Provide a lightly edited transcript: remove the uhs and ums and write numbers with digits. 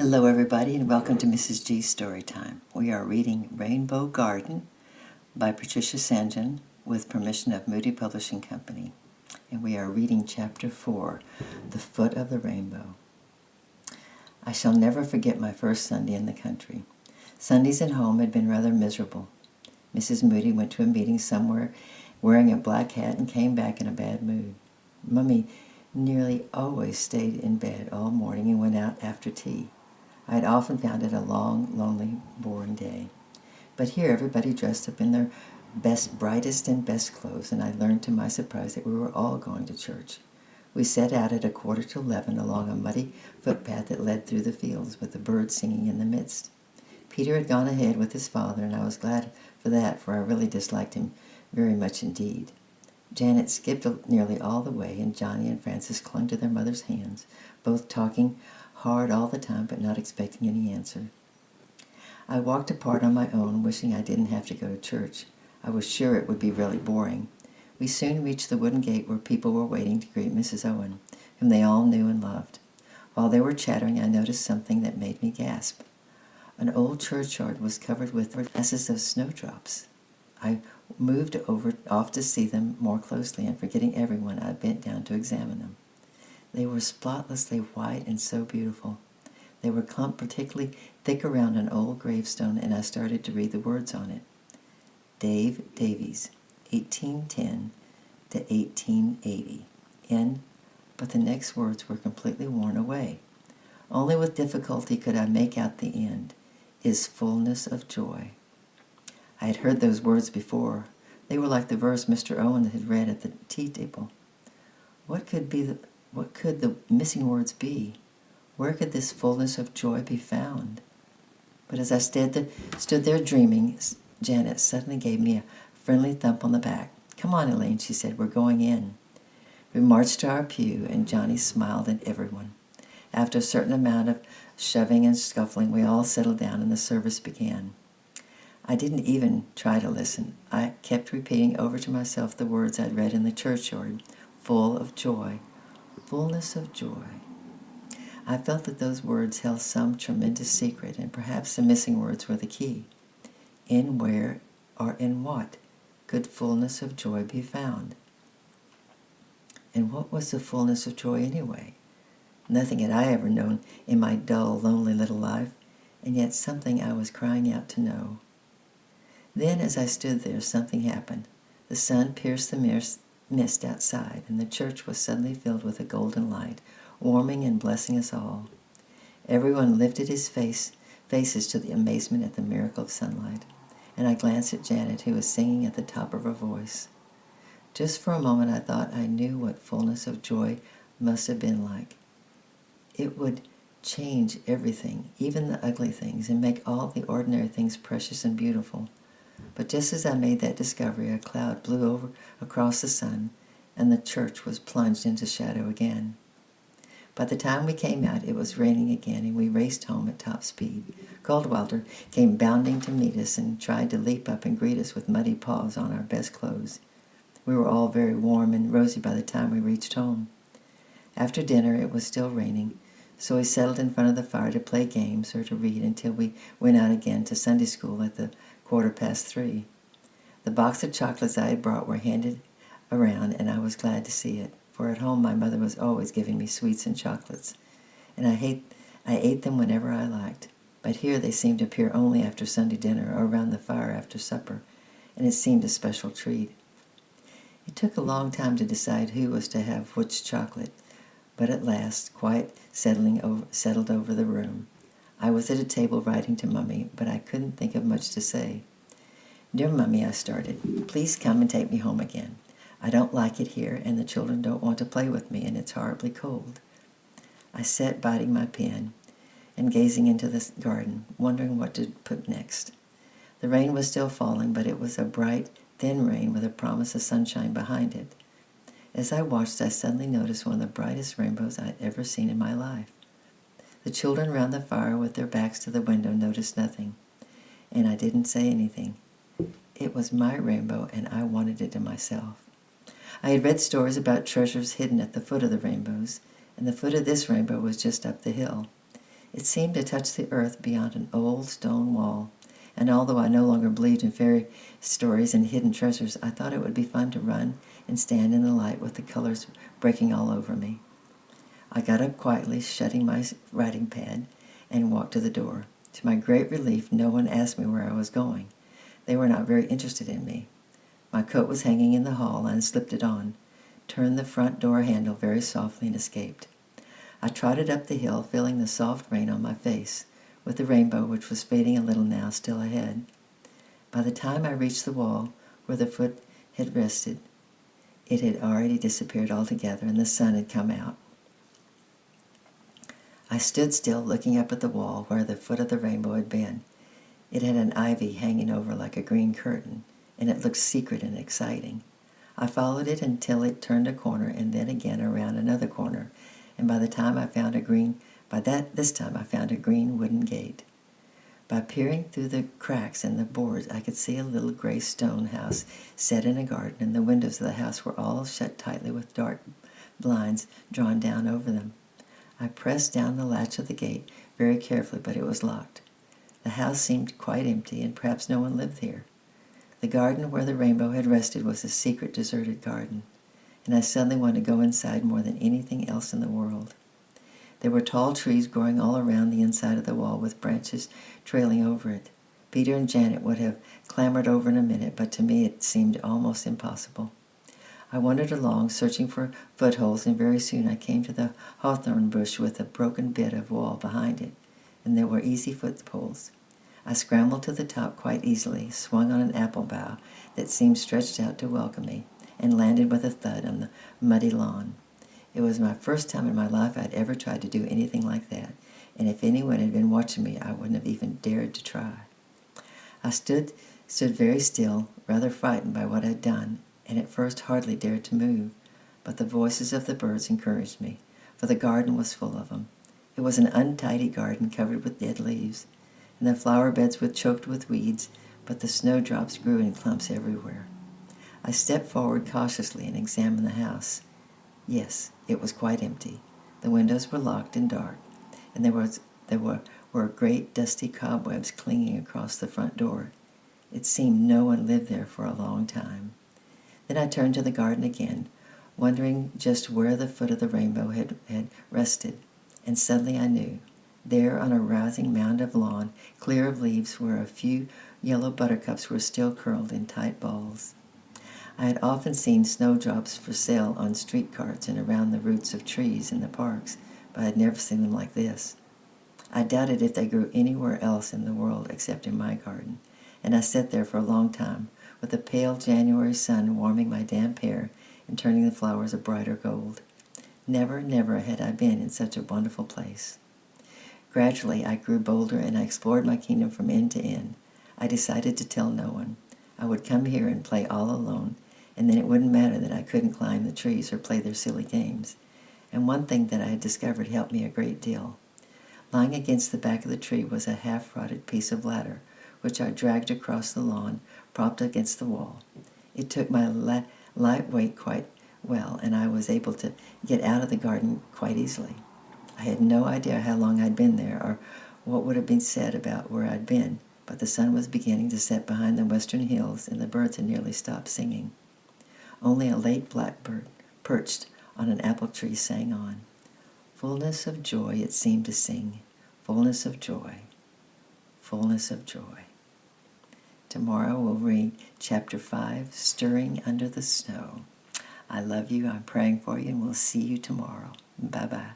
Hello, everybody, and welcome to Mrs. G's Storytime. We are reading Rainbow Garden by Patricia St. John with permission of Moody Publishing Company. And we are reading Chapter 4, The Foot of the Rainbow. I shall never forget my first Sunday in the country. Sundays at home had been rather miserable. Mrs. Moody went to a meeting somewhere wearing a black hat and came back in a bad mood. Mummy nearly always stayed in bed all morning and went out after tea. I had often found it a long, lonely, boring day. But here everybody dressed up in their brightest and best clothes, and I learned to my surprise that we were all going to church. We set out at 11:15 along a muddy footpath that led through the fields, with the birds singing in the midst. Peter had gone ahead with his father, and I was glad for that, for I really disliked him very much indeed. Janet skipped nearly all the way, and Johnny and Frances clung to their mother's hands, both talking hard all the time but not expecting any answer. I walked apart on my own, wishing I didn't have to go to church. I was sure it would be really boring. We soon reached the wooden gate where people were waiting to greet Mrs. Owen, whom they all knew and loved. While they were chattering, I noticed something that made me gasp. An old churchyard was covered with masses of snowdrops. I moved off to see them more closely, and forgetting everyone, I bent down to examine them. They were spotlessly white and so beautiful. They were clumped particularly thick around an old gravestone, and I started to read the words on it. Dave Davies, 1810 to 1880. But the next words were completely worn away. Only with difficulty could I make out the end. Is fullness of joy. I had heard those words before. They were like the verse Mr. Owen had read at the tea table. What could the missing words be? Where could this fullness of joy be found? But as I stood there dreaming, Janet suddenly gave me a friendly thump on the back. "Come on, Elaine," she said. "We're going in." We marched to our pew, and Johnny smiled at everyone. After a certain amount of shoving and scuffling, we all settled down, and the service began. I didn't even try to listen. I kept repeating over to myself the words I'd read in the churchyard, full of joy. Fullness of joy. I felt that those words held some tremendous secret, and perhaps the missing words were the key. In where or in what could fullness of joy be found? And what was the fullness of joy anyway? Nothing had I ever known in my dull, lonely little life, and yet something I was crying out to know. Then, as I stood there, something happened. The sun pierced the mist outside, and the church was suddenly filled with a golden light, warming and blessing us all. Everyone lifted his faces to the amazement at the miracle of sunlight, and I glanced at Janet, who was singing at the top of her voice. Just for a moment I thought I knew what fullness of joy must have been like. It would change everything, even the ugly things, and make all the ordinary things precious and beautiful. But just as I made that discovery, a cloud blew over across the sun, and the church was plunged into shadow again. By the time we came out, it was raining again, and we raced home at top speed. Goldwalder came bounding to meet us and tried to leap up and greet us with muddy paws on our best clothes. We were all very warm and rosy by the time we reached home. After dinner, it was still raining, so we settled in front of the fire to play games or to read until we went out again to Sunday school at the 3:15. The box of chocolates I had brought were handed around, and I was glad to see it, for at home my mother was always giving me sweets and chocolates, and I ate them whenever I liked. But here they seemed to appear only after Sunday dinner or around the fire after supper, and it seemed a special treat. It took a long time to decide who was to have which chocolate, but at last quiet settled over the room. I was at a table writing to Mummy, but I couldn't think of much to say. "Dear Mummy," I started, "please come and take me home again. I don't like it here, and the children don't want to play with me, and it's horribly cold." I sat biting my pen and gazing into the garden, wondering what to put next. The rain was still falling, but it was a bright, thin rain with a promise of sunshine behind it. As I watched, I suddenly noticed one of the brightest rainbows I had ever seen in my life. The children round the fire with their backs to the window noticed nothing, and I didn't say anything. It was my rainbow, and I wanted it to myself. I had read stories about treasures hidden at the foot of the rainbows, and the foot of this rainbow was just up the hill. It seemed to touch the earth beyond an old stone wall, and although I no longer believed in fairy stories and hidden treasures, I thought it would be fun to run and stand in the light with the colors breaking all over me. I got up quietly, shutting my writing pad, and walked to the door. To my great relief, no one asked me where I was going. They were not very interested in me. My coat was hanging in the hall, and I slipped it on, turned the front door handle very softly, and escaped. I trotted up the hill, feeling the soft rain on my face, with the rainbow, which was fading a little now, still ahead. By the time I reached the wall where the foot had rested, it had already disappeared altogether, and the sun had come out. I stood still, looking up at the wall where the foot of the rainbow had been. It had an ivy hanging over like a green curtain, and it looked secret and exciting. I followed it until it turned a corner, and then again around another corner, and this time I found a green wooden gate. By peering through the cracks in the boards, I could see a little gray stone house set in a garden, and the windows of the house were all shut tightly with dark blinds drawn down over them. I pressed down the latch of the gate very carefully, but it was locked. The house seemed quite empty, and perhaps no one lived here. The garden where the rainbow had rested was a secret, deserted garden, and I suddenly wanted to go inside more than anything else in the world. There were tall trees growing all around the inside of the wall with branches trailing over it. Peter and Janet would have clambered over in a minute, but to me it seemed almost impossible. I wandered along, searching for footholds, and very soon I came to the hawthorn bush with a broken bit of wall behind it, and there were easy footholds. I scrambled to the top quite easily, swung on an apple bough that seemed stretched out to welcome me, and landed with a thud on the muddy lawn. It was my first time in my life I'd ever tried to do anything like that, and if anyone had been watching me, I wouldn't have even dared to try. I stood very still, rather frightened by what I'd done, and at first hardly dared to move, but the voices of the birds encouraged me, for the garden was full of them. It was an untidy garden covered with dead leaves, and the flower beds were choked with weeds, but the snowdrops grew in clumps everywhere. I stepped forward cautiously and examined the house. Yes, it was quite empty. The windows were locked and dark, and there were great dusty cobwebs clinging across the front door. It seemed no one lived there for a long time. Then I turned to the garden again, wondering just where the foot of the rainbow had rested, and suddenly I knew. There on a rising mound of lawn, clear of leaves, where a few yellow buttercups were still curled in tight balls. I had often seen snowdrops for sale on street carts and around the roots of trees in the parks, but I had never seen them like this. I doubted if they grew anywhere else in the world except in my garden, and I sat there for a long time, with the pale January sun warming my damp hair and turning the flowers a brighter gold. Never, never had I been in such a wonderful place. Gradually, I grew bolder, and I explored my kingdom from end to end. I decided to tell no one. I would come here and play all alone, and then it wouldn't matter that I couldn't climb the trees or play their silly games. And one thing that I had discovered helped me a great deal. Lying against the back of the tree was a half-rotted piece of ladder, which I dragged across the lawn, propped against the wall. It took my light weight quite well, and I was able to get out of the garden quite easily. I had no idea how long I'd been there or what would have been said about where I'd been, but the sun was beginning to set behind the western hills, and the birds had nearly stopped singing. Only a late blackbird, perched on an apple tree, sang on. Fullness of joy it seemed to sing, fullness of joy, fullness of joy. Tomorrow we'll read Chapter 5, Stirring Under the Snow. I love you, I'm praying for you, and we'll see you tomorrow. Bye-bye.